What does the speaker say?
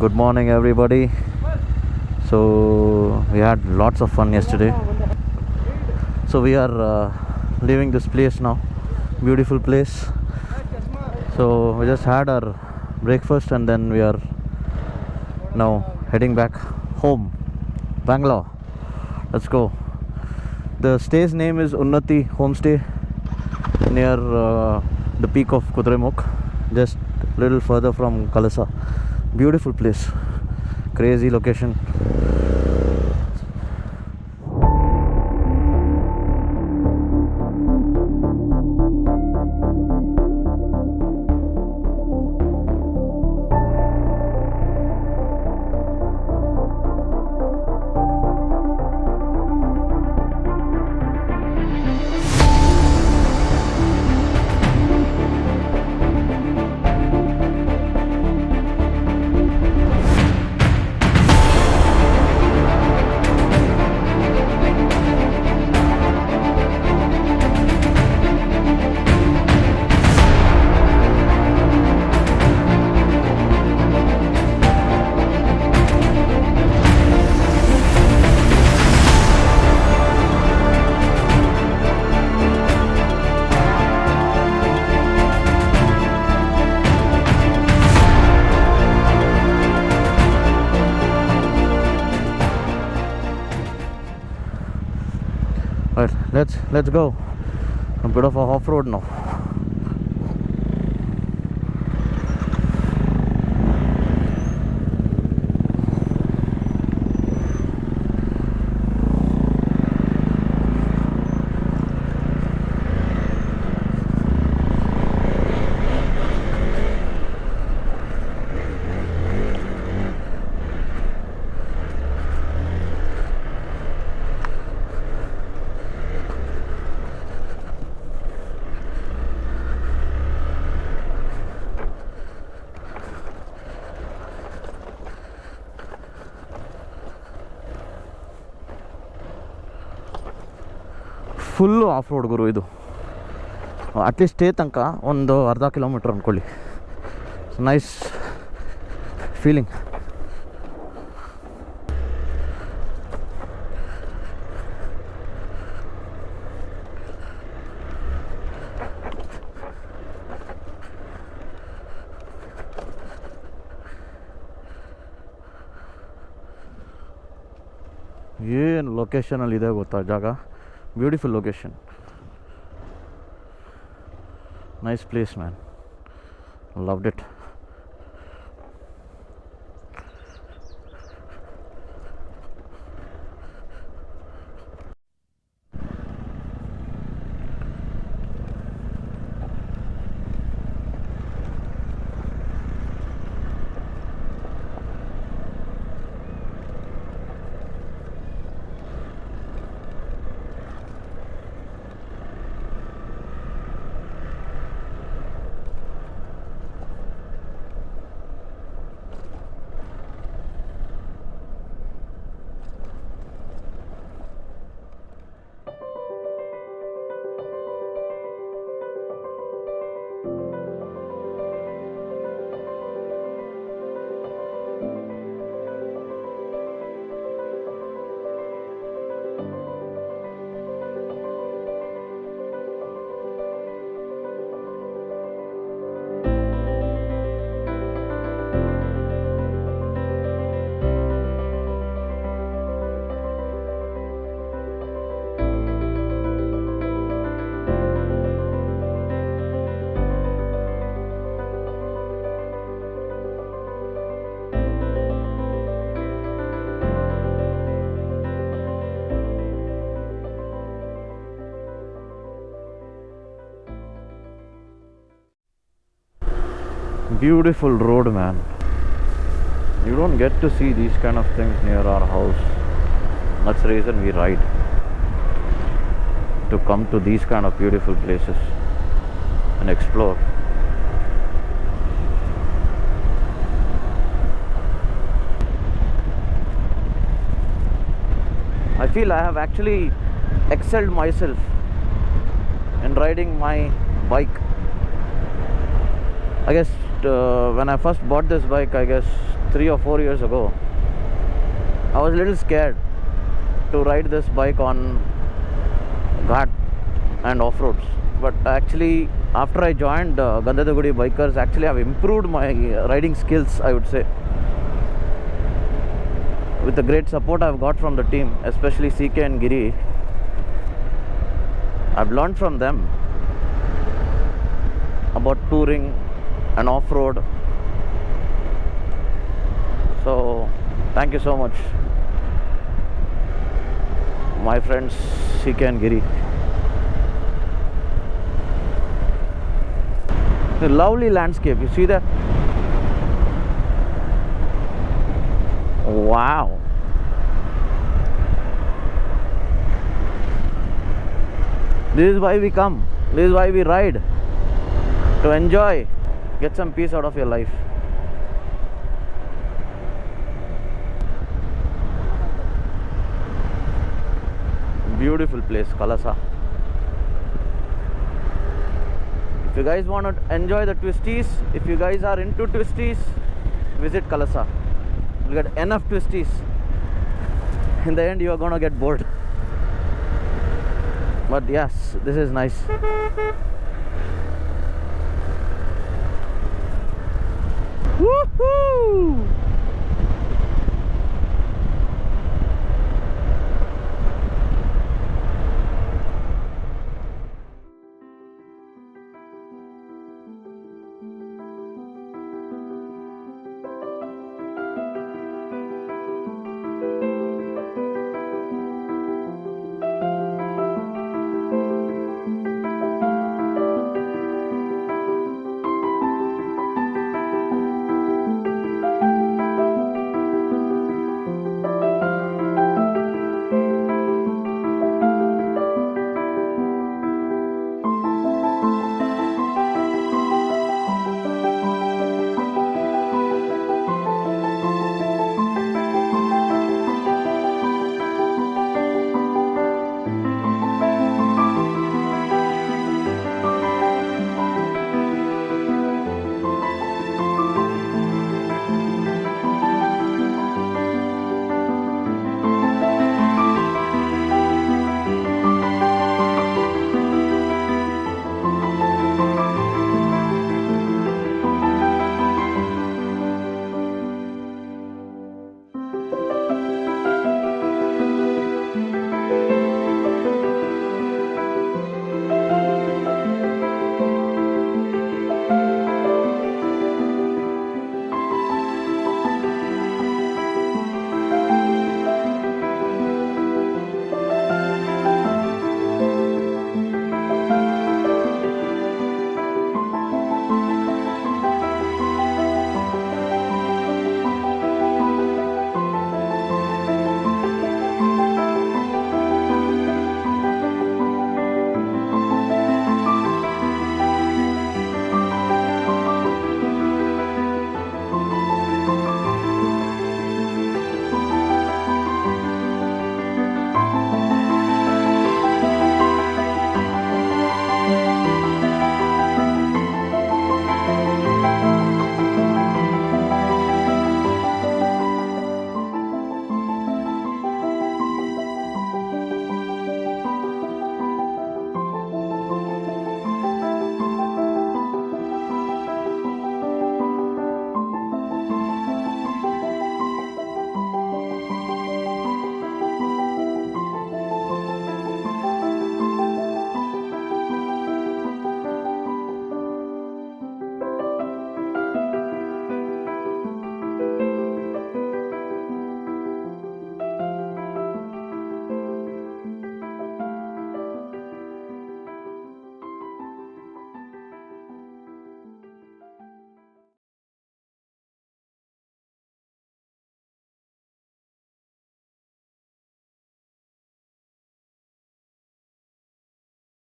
Good morning, everybody. So we had lots of fun yesterday. So we are leaving this place now. Beautiful place. So we just had our breakfast and then we are now heading back home, Bangalore. Let's go. The stay's name is Unnati Homestay near the peak of Kudremukh, just a little further from Kalasa. Beautiful place, crazy location. Right, let's go. A bit of a off-road now. Full off road ಗುರು ಇದು. At least stay ತನಕ ಒಂದು ಅರ್ಧ kilometre ಅಂದ್ಕೊಳ್ಳಿ. Nice feeling. ಏನು ಲೊಕೇಶನಲ್ಲಿ ಇದೆ ಗೊತ್ತಾ ಜಾಗ. Beautiful location, nice place, man. Loved it. Beautiful road, man. You don't get to see these kind of things near our house. That's the reason we ride, to come to these kind of beautiful places and explore. I feel I have actually excelled myself in riding my bike. I guess when I first bought this bike, I guess 3 or 4 years ago, I was a little scared to ride this bike on ghat and off-roads. But actually, after I joined Gandadagudi Bikers, actually I've improved my riding skills, I would say. With the great support I've got from the team, especially CK and Giri, I've learned from them about touring and off-road. So thank you so much, my friends CK and Giri. A lovely landscape, you see that? Wow. This is why we come. This is why we ride. To enjoy. Get some peace out of your life. Beautiful place, Kalasa. If you guys want to enjoy the Twisties, if you guys are into Twisties, visit Kalasa. You'll get enough Twisties. In the end, you are gonna get bored. But yes, this is nice. Woohoo!